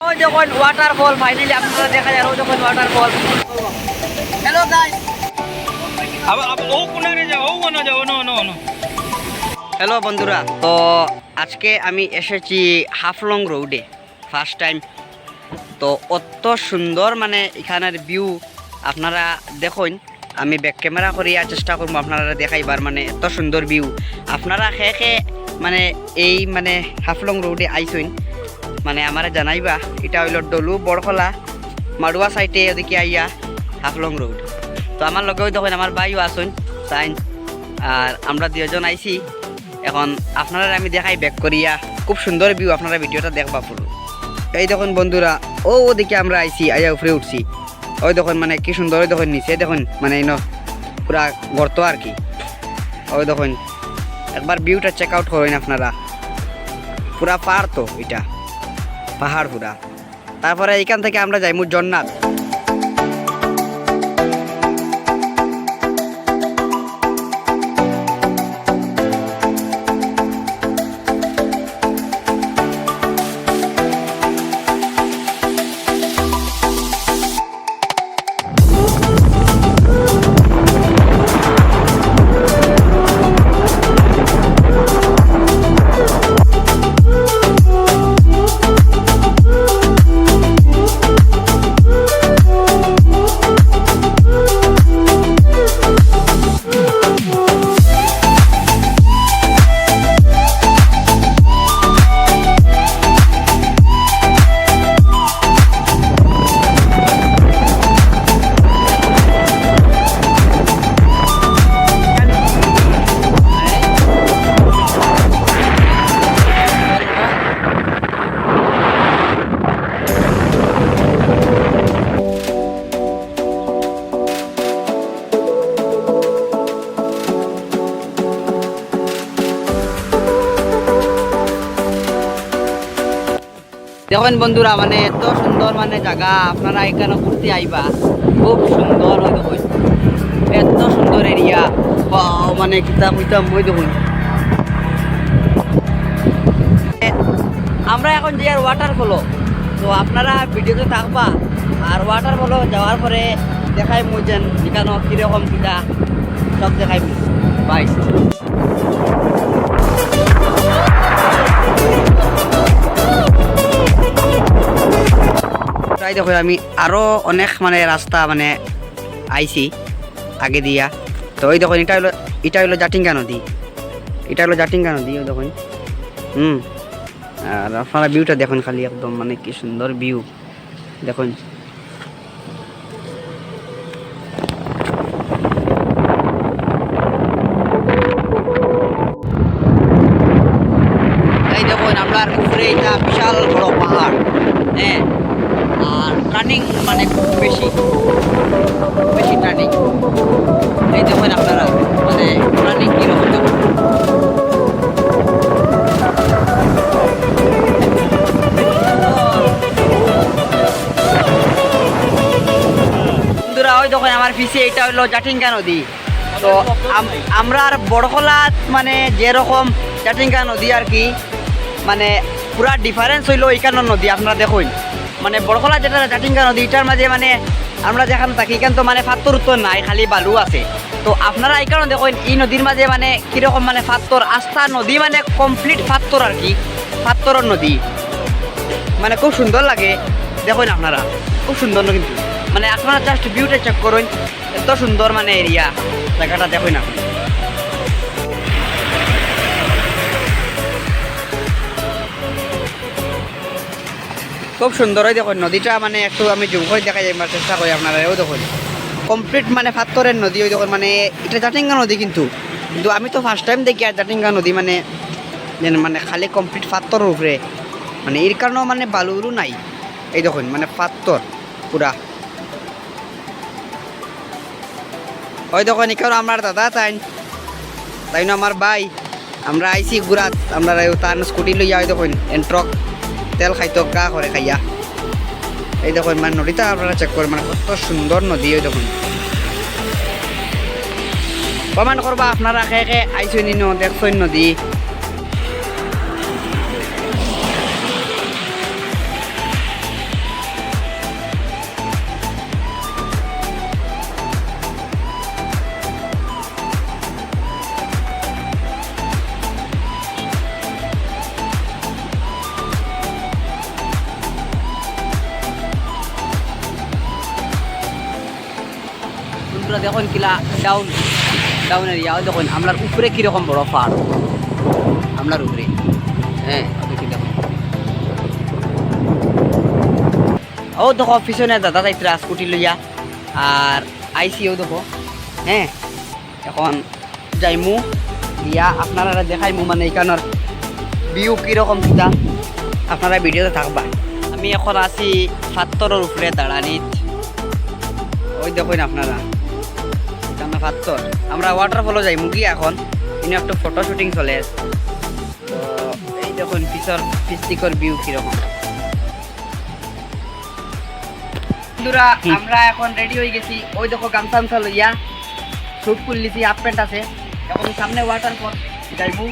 ওই যখন waterfall finally আপনারা দেখা যায় ওই যখন ওয়াটারফল। হ্যালো গাইস, হ্যালো বন্ধুরা, তো আজকে আমি এসেছি হাফলং রোডে ফার্স্ট টাইম। তো অত সুন্দর মানে এখানের ভিউ আপনারা দেখুন। আমি ব্যাক ক্যামেরা করিয়া চেষ্টা করবো আপনারা দেখাইবার, মানে এত সুন্দর ভিউ। আপনারা খেয়ে মানে এই মানে হাফলং রোডে আইসইন মানে আমার জানাইবা। এটা হইল ডলু বড়খলা মাড়ুয়া সাইডে ওদিকে আইয়া হাফলং রোড। তো আমার লগেও দেখুন আমার বাইও আসুন সাইন, আর আমরা দুজন আইছি। এখন আপনারা আমি দেখাই ব্যাক করিয়া, খুব সুন্দর ভিউ, আপনারা ভিডিওটা দেখবা পুরো। এই দেখুন বন্ধুরা, ওদিকে আমরা আইছি, আইয়া উপরে উঠছি। ওই দেখুন মানে কি সুন্দর, ওই দেখুন নিচে দেখুন মানে পুরা গর্ত আর কি। ওই দেখুন একবার ভিউটা চেক আউট করেন আপনারা, পুরা পাহাড়, তো এটা পাহাড় পুরা। তারপরে এখান থেকে আমরা যাইমু জন্নাত। দেখেন বন্ধুরা, মানে এত সুন্দর মানে জায়গা, আপনারা এখানে ঘুরতে আইবা, খুব সুন্দর। ওই দেখুন এত সুন্দর এরিয়া, মানে কিতাব হইতাম। ওই দেখুন আমরা এখন যে আর ওয়াটারফলও, তো আপনারা ভিডিওতে থাকবা। আর ওয়াটারফলও যাওয়ার পরে দেখাই মুজেন এখানে কীরকম কিতা সব দেখাই বাই। দেখো আমি আরো অনেক মানে রাস্তা মানে আইছি আগে দিয়া। তো ওই দেখুন এটা হলো জাটিঙ্গা নদী, এটা হলো জাটিঙ্গা নদী। ওই দেখুন আর আপনারা ভিউটা দেখুন খালি, একদম মানে কি সুন্দর ভিউ দেখুন। এই দেখুন আপনার উপরে এটা বিশাল বড় পাহাড়, হ্যাঁ, আর টার্নিং মানে খুব বেশি টার্নিং। এই দেখুন আপনারা মানে টার্নিং কীরকম দেখুন। বন্ধুরা ওই দেখুন আমার পিছিয়ে এটা হলো জাটিঙ্গা নদী। তো আমরা আর বড়খলা মানে যেরকম জাটিঙ্গা নদী আর কি, মানে পুরা ডিফারেন্স হইলো এইখানের নদী। আপনারা দেখুন মানে বড়খলা যেটা জাটিঙ্গা নদী, এটার মাঝে মানে আমরা যেখানে থাকি এখান তো মানে পাথর উত্তর নাই, খালি বালু আছে। তো আপনারা এই কারণে দেখুন এই নদীর মাঝে মানে কীরকম মানে পাথর, আস্থা নদী মানে কমপ্লিট পাথর আর কি, পাথরের নদী, মানে খুব সুন্দর লাগে। দেখুন আপনারা খুব সুন্দর, কিন্তু মানে আপনারা জাস্ট ভিউটা চেক করুন, এত সুন্দর মানে এরিয়া জায়গাটা দেখুন আপনি। খুব সুন্দর। ওই দেখুন নদীটা মানে একটু আমি জুম করে দেখা যাই চেষ্টা করি আপনারা। ওই দেখুন কমপ্লিট মানে পাথরের নদী। ওই দেখুন মানে এটা জাটিঙ্গা নদী, কিন্তু আমি তো ফার্স্ট টাইম দেখি আর জাটিঙ্গা নদী মানে মানে খালি কমপ্লিট পাথরের উপরে, মানে এর কারণেও মানে বালুরও নাই। এই দেখুন মানে পাথর পুরা। ওই দেখুন এখানে আমার দাদা তাই না আমার ভাই, আমরা আইসি ঘুরাত। আমরা তার স্কুটি লইয়া ওই দেখুন এন্ট্রক তেল খাইতো গা করে খাইয়া। এই দেখুন মানে নদীটা আপনারা চেক করেন, মানে কত সুন্দর নদী। ওই দেখুন কমেন্ট করবা আপনারা খেয়ে আইসেন দেখছেন নদী। বন্ধুরা দেখুন কিলা ডাউন এরিয়া দেখুন আমরার উপরে কীরকম বড় পাহাড় আমরার উপরে হ্যাঁ দেখি দেখুন ও দেখো পিছনে দাদা যাইতরা স্কুটি লইয়া আর আইসিও দেখো হ্যাঁ এখন যাইমু ইয়া আপনারা দেখাইমু মানে এখানের ভিউ কীরকম কিতা আপনারা ভিডিওতে থাকবা আমি এখন আছি পাথরের উপরে দাঁড়ানিত ওই দেখুন আপনারা এখানে পাথর আমরা ওয়াটারফলও যাইমু গিয়ে এখন ইনি একটু ফটো শুটিং চলে তো এই দেখুন পিস্তিকর ভিউ কীরকম বন্ধুরা আমরা এখন রেডি হয়ে গেছি ওই দেখো গামছা লইয়া শুট করলিছি হাফ প্যান্ট আছে এখন সামনে ওয়াটারফল যাইমু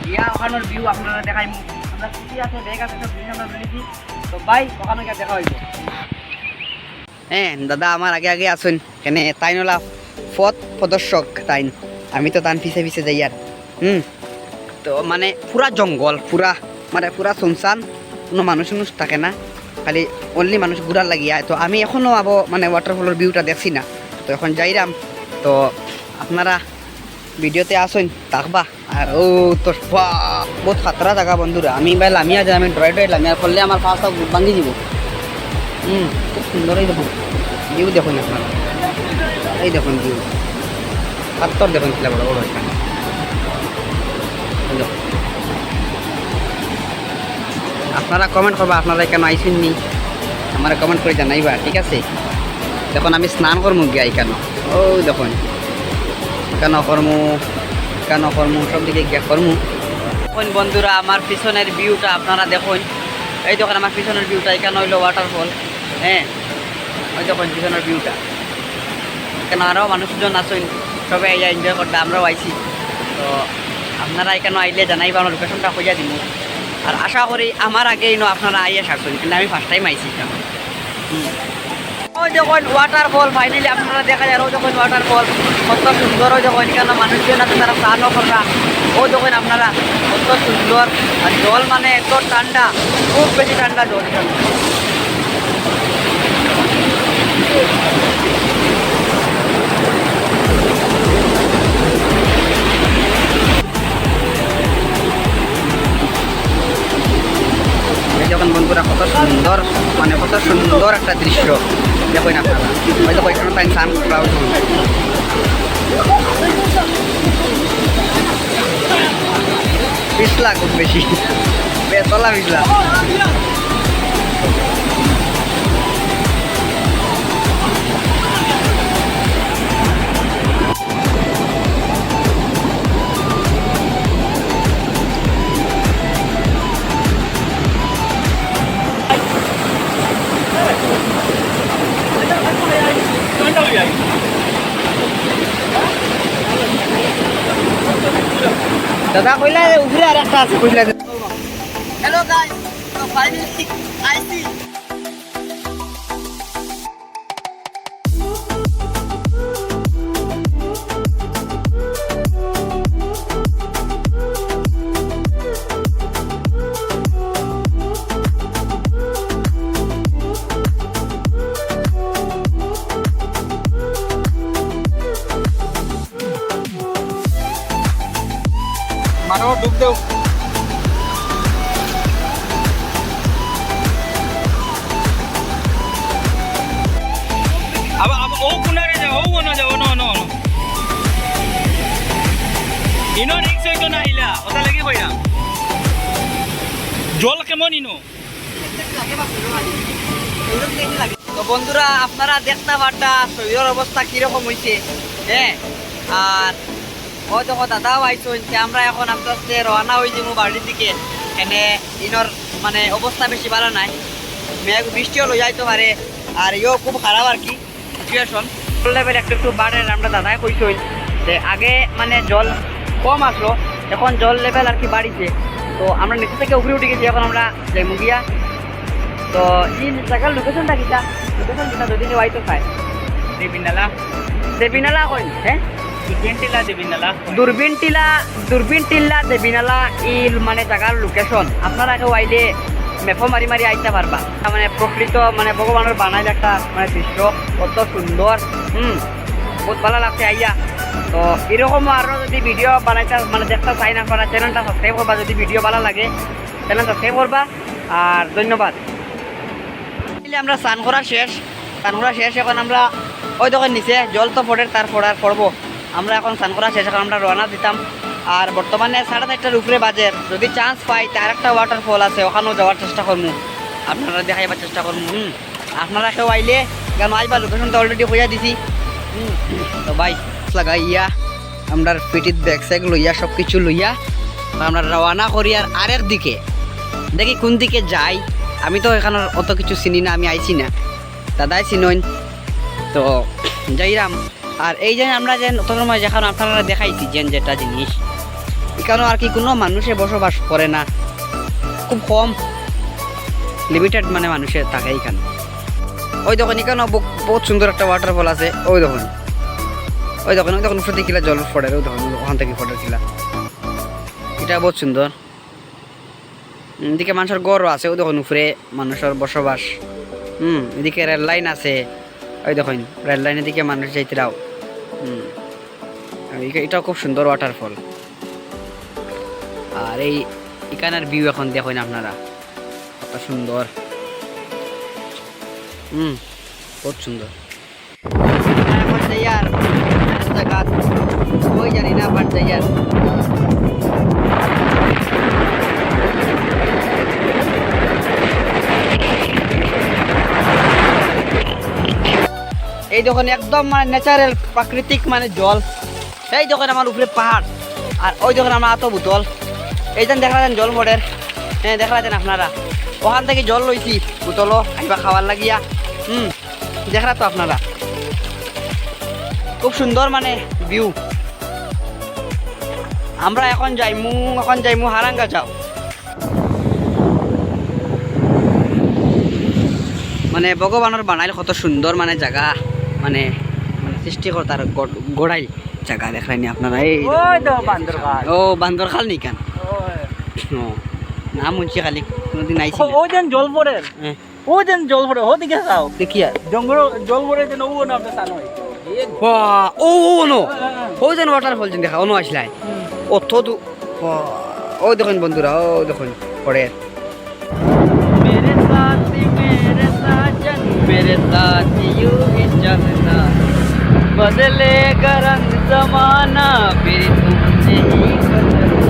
ইয়া ওখানোর ভিউ আপনারা দেখাইমু আমরা ছুটি আছে ব্যাগ আছে সব জিনিস আমরা রয়েছি তো ভাই ওখানে গিয়ে দেখা হইব হ্যাঁ দাদা আমার আগে আসুন কেন তাইনলা প্রদর্শক তাইন আমি তো তান পিছে যাই আর তো মানে পুরা জঙ্গল পুরা শুনশান কোনো মানুষ থাকে না খালি অনলি মানুষ ঘুরার লাগিয়া তো আমি এখনও মানে ওয়াটারফলের ভিউটা দেখছি না তো এখন যাইরাম তো আপনারা ভিডিওতে আসুন থাকবা আর ও তো বহুত খাতরা জায়গা বন্ধুরা আমি ভাই লামিয়া যাই আমি ড্রয় লামিয়া করলে আমার পাশটা ভাঙি যাব খুব সুন্দরই দেখুন ভিউ দেখুন আপনারা এই দেখুন ভিউ পাথর দেখুন কিলা বড় বড় এখানে আপনারা কমেন্ট করবা আপনারা এখানে আইসেন নি আমার কমেন্ট করে জানাইবা ঠিক আছে দেখুন আমি স্নান করবো গিয়া এখানে ও দেখুন কেন কর্মু সব দিকে গিয়া কর্মু দেখুন বন্ধুরা আমার পিছনের ভিউটা আপনারা দেখুন এই দেখুন আমার পিছনের ভিউটা এখানে হইলো ওয়াটারফল হ্যাঁ ওই দেখুন পিছনের ভিউটা কেন আরও মানুষজন আসুন সবাই আইয়া এনজয় করবে আমরাও আইছি তো আপনারা এখানে আইলে জানাইবা আমার লোকেশনটা খুঁজা দিব আর আশা করি আমার আগে আপনারা আইয়া সারছেন কিন্তু আমি ফার্স্ট টাইম আইছি এখানে ওই দেখুন ওয়াটারফল ফাইনালি আপনারা দেখা যায় ওই দেখুন ওয়াটারফল কত সুন্দর ওই দেখুন এখানে মানুষজন আছে তারা স্নানও করা ও দেখুন আপনারা কত সুন্দর আর জল মানে এত ঠান্ডা খুব বেশি ঠান্ডা জল এখানে যখন বন্ধুরা কত সুন্দর একটা দৃশ্য দেখুন আপনারা হয়তো ওইখানে তাই স্নান করা পিছলা খুব বেশি বেতলা পিছলা দাদা কইলা উপরে আর একটা আছে কইলা হ্যালো গাইস তো ফাইনালি আইসি মানো ডুব দেও अब ओ कुनारे जाओ ओ ना जाओ नो इनो रिक्स হইতো না আইলা ওটা লাগি কইরা জল কেমন ইনো তো বন্ধুরা আপনারা দেখতে পারটা শরীরের অবস্থা কিরকম হইছে হ্যাঁ আর ও দেখো দাদাও আইসুন আমরা এখন আস্তে আস্তে রওনা হয়ে যাবো বাড়ির দিকে এখানে ইনোর মানে অবস্থা বেশি ভালো নাই মেঘ বৃষ্টিও লই যাইতে পারে আর ইও খুব খারাপ আর কি সিচুয়েশন লেভেল একটু বাড়ে আমরা দাদাই কইসই যে আগে মানে জল কম আসলো এখন জল লেভেল আর কি বাড়িছে তো আমরা নিচে থেকে উপরে উঠে গেছি এখন আমরা যাইমু গিয়া তো এই জায়গার লোকেশনটা কিটা যদি হয়তো খায় দেবিনালা কই হ্যাঁ দূরবীন টিলা দেবিনালা ইল মানে জায়গার লোকেশন আপনারা কেউ আইলে মেপো মারি আইতে পারবা মানে প্রকৃত মানে ভগবানের বানাইলে একটা মানে দৃশ্য কত সুন্দর বহুত ভালো লাগছে আইয়া। তো এরকম আরও যদি ভিডিও বানাইতে মানে দেখতে চাই না আপনারা চ্যানেলটা সাবস্ক্রাইব করবা, যদি ভিডিও ভালো লাগে চ্যানেল সাবস্ক্রাইব করবা। আর ধন্যবাদ। আমরা স্নান করা শেষ, এখন আমরা ওই দোকান নিচে জল তো পড়ে তারপর আর পড়বো। আমরা এখন স্নান করা শেষ, এখন আমরা রওনা দিতাম। আর বর্তমানে 4:30টার উপরে বাজে, যদি চান্স পাই তার একটা ওয়াটারফল আছে, ওখানেও যাওয়ার চেষ্টা করবো, আপনারা দেখাইবার চেষ্টা করবো। আপনারা কেউ আইলে কেন আইবা, লোকেশন তো অলরেডি হইয়া দিছি। তো ভাই লাগাইয়া আমরা পিঠিত ব্যাগ স্যাগ লইয়া সব কিছু লইয়া আমরা রওনা করি। আর আরেক দিকে দেখি কোন দিকে যাই, আমি তো এখানে অত কিছু চিনি না, আমি আইছি না, দাদাই চিনইন, তো যাইরাম। আর এই যে আমরা যে অত সময় যেখানে আপনারা দেখাইছি যেটা জিনিস, এখানেও আর কি কোনো মানুষে বসবাস করে না, খুব কম লিমিটেড মানে মানুষের থাকে এখানে। ওই দেখুন এখানেও বহুত সুন্দর একটা ওয়াটারফল আছে, ওই দেখুন উপরে কিলা জল পড়ে, ওই দেখুন ওখান থেকে ফটের কিলা, এটা বহুত সুন্দর। এদিকে মানুষের গড়ও আছে, ওই দেখুন উপরে মানুষের বসবাস। এদিকে রেল লাইন আছে, ওই দেখুন রেল লাইনের দিকে মানুষ যাইতেরাও। এটাও খুব সুন্দর ওয়াটারফল। আর এই এখানের ভিউ এখন দেখুন আপনারা, কত সুন্দর, বহুত সুন্দর। এখন যাই আর রাস্তাঘাট ওই জানি না, বাট যাই আর এই দেখুন একদম মানে ন্যাচারাল প্রাকৃতিক মানে জল। এই দেখুন আমার উপরে পাহাড়, আর ওই দেখুন আমার এত বোতল, এই যেন দেখা যান জল মোড়ের, হ্যাঁ দেখা যান আপনারা, ওখান থেকে জল লইছি বোতলও আইবা খাওয়ার লাগিয়া। দেখা তো আপনারা, খুব সুন্দর মানে ভিউ। আমরা এখন যাইমু হারাঙ্গা যাও, মানে ভগবানের বানাইল কত সুন্দর মানে জায়গা, মানে সৃষ্টিকর্তার গড়াইল জায়গা দেখায়নি আপনারা। এই ও বান্দরখাল নি কেন নাম শুনছি খালি, কোনোদিন আইছি। ও যেন জল পড়ে, ও দিকে যাও দেখিয়া জঙ্গল জল পড়ে যেন ও না আপনি জানো ও নো ও যেন ওয়াটারফল যেন দেখা অনো আসলাই অত ও দেখুন বন্ধুরা, ও দেখুন পড়ে। मेरे साथ यूं ही चलना, बदलेगा रंग जमाना, फिर तुमने ही बदलना,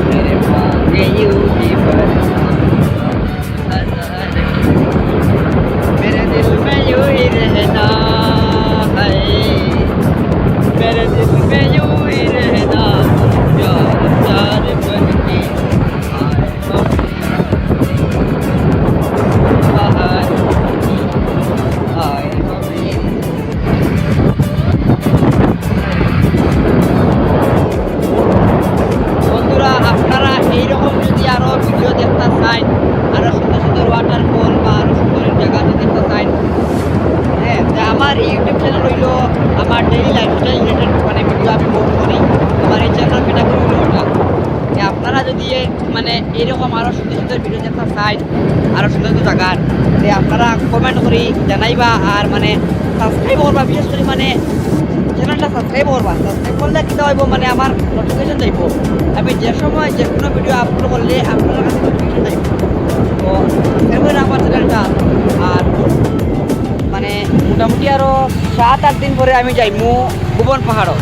मेरे मांगे यूं ही बरसना, मेरे दिल में यूं ही रहना है, मेरे दिल में यूं ही रहना, प्यार प्यार बन के বন্ধুরা, আপনারা এইরকম যদি আরো ভিডিও দেখতে চান, আরো সুন্দর সুন্দর ওয়াটারফল বা আরো সুন্দর জায়গা যদি দেখতে চান, হ্যাঁ, আমার ইউটিউব চ্যানেল হইল আমার ডেইলি লাইফস্টাইল রিলেটেড মানে ভিডিও আমি পোস্ট করি। আমার এই চ্যানেল ক্যাটাগরি হইল ওটা। আপনারা যদি মানে এইরকম আরো সুন্দর সুন্দর ভিডিও দেখতে চান, আরো সুন্দর সুন্দর জায়গার, আপনারা কমেন্ট করি জানাইবা। আর মানে সাবস্ক্রাইব করবা, বিশেষ করে মানে চ্যানেলটা সাবস্ক্রাইব করবা। সাবস্ক্রাইব করলে কী হইব, মানে আমার নোটিফিকেশন যাইব, আমি যে সময় যে কোনো ভিডিও আপলোড করলে আপনার কাছে নোটিফিকেশন যাইব। তো এরপরে আমার চ্যানেলটা আর মানে মোটামুটি আরও 7-8 দিন পরে আমি যাইমু ভুবন পাহাড়ও,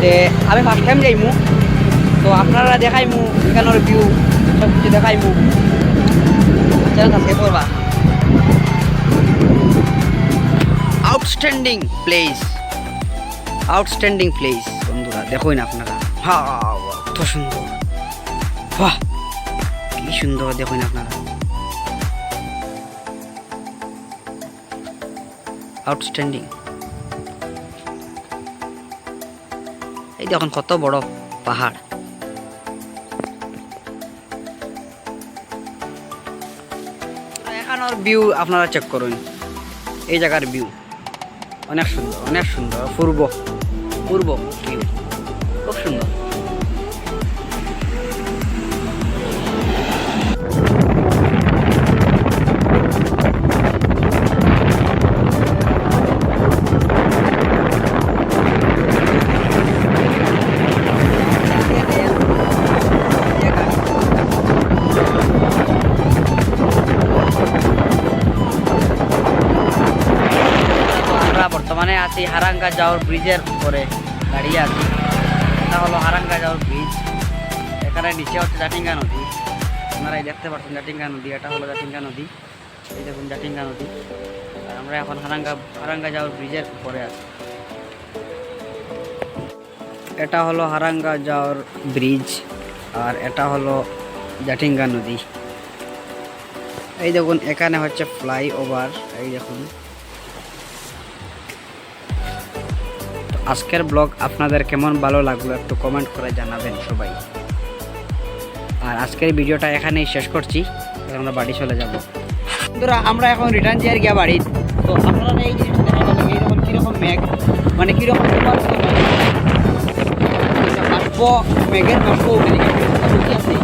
যে আমি ফার্স্ট টাইম যাইমু। তো আপনারা দেখাইমু এখানের ভিউ সব কিছু দেখাইমু, চ্যানেল সাবস্ক্রাইব করবা। আউটস্ট্যান্ডিং প্লেস বন্ধুরা, দেখুন আপনারা, কত সুন্দর, বাহ কি সুন্দর, দেখুন আপনারা, আউটস্ট্যান্ডিং। এই দেখুন কত বড় পাহাড়, এখানের ভিউ আপনারা চেক করুন, এই জায়গার ভিউ অনেক সুন্দর, পূর্ব ভিউ খুব সুন্দর। আছি হারাঙ্গা যাওয়ার ব্রিজের উপরে দাঁড়িয়ে আছি। এটা হলো হারাঙ্গা যাওয়ার ব্রিজ। এখানে নিচে হচ্ছে জাটিঙ্গা নদী, আপনারাই দেখতে পাচ্ছেন জাটিঙ্গা নদী। এটা হলো জাটিঙ্গা নদী, এই দেখুন জাটিঙ্গা নদী। আর আমরা এখন হারাঙ্গা যাওয়ার ব্রিজের উপরে আছি। এটা হলো হারাঙ্গা যাওয়ার ব্রিজ, আর এটা হলো জাটিঙ্গা নদী। এই দেখুন এখানে হচ্ছে ফ্লাইওভার, এই দেখুন। তো আজকের ব্লগ আপনাদের কেমন ভালো লাগলো একটু কমেন্ট করে জানাবেন সবাই। আর আজকের ভিডিওটা এখানেই শেষ করছি, আমরা বাড়ি চলে যাব। বন্ধুরা আমরা এখন রিটার্ন যাই গিয়া বাড়ি। তো আপনারা এই জিনিসটা দেখা গেল এইরকম কীরকম মেঘ, মানে কীরকম বাষ্প, মেঘের বাষ্প উঠে আছে।